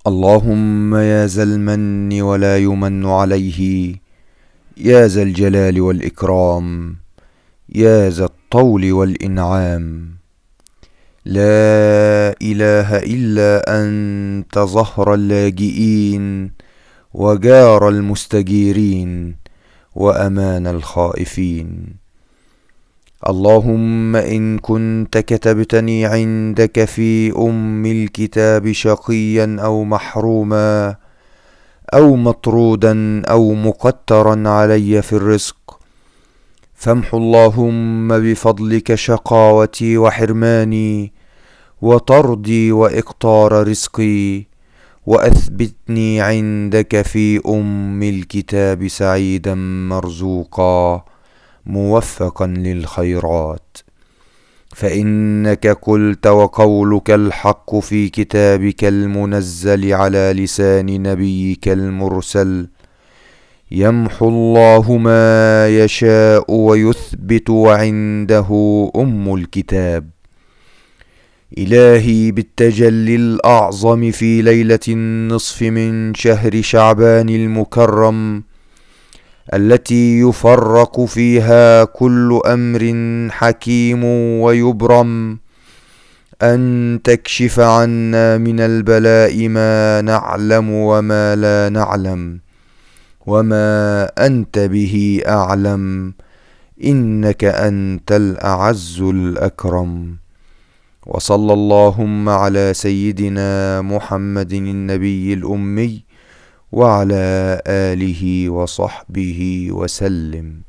اللهم يا ذا المن ولا يمن عليه، يا ذا الجلال والإكرام، يا ذا الطول والإنعام. لا إله إلا أنت ظهر اللاجئين، وجار المستجيرين، وأمان الخائفين. اللهم إن كنت كتبتني عندك في الكتاب شقيا أو محروما أو مطرودا أو مقترا علي في الرزق، فامح اللهم بفضلك شقاوتي وحرماني وطردي وإقطار رزقي، وأثبتني عندك في الكتاب سعيدا مرزوقا موفقا للخيرات. فإنك قلت وقولك الحق في كتابك المنزل على لسان نبيك المرسل: يمحو الله ما يشاء ويثبت وعنده الكتاب. إلهي بالتجلي الأعظم في ليلة النصف من شهر شعبان المكرم، التي يفرق فيها كل أمر حكيم ويبرم، أن تكشف عنا من البلاء ما نعلم وما لا نعلم، وما أنت به أعلم، إنك أنت الأعز الأكرم. وصلى اللهم على سيدنا محمد النبي الأمي وعلى آله وصحبه وسلم.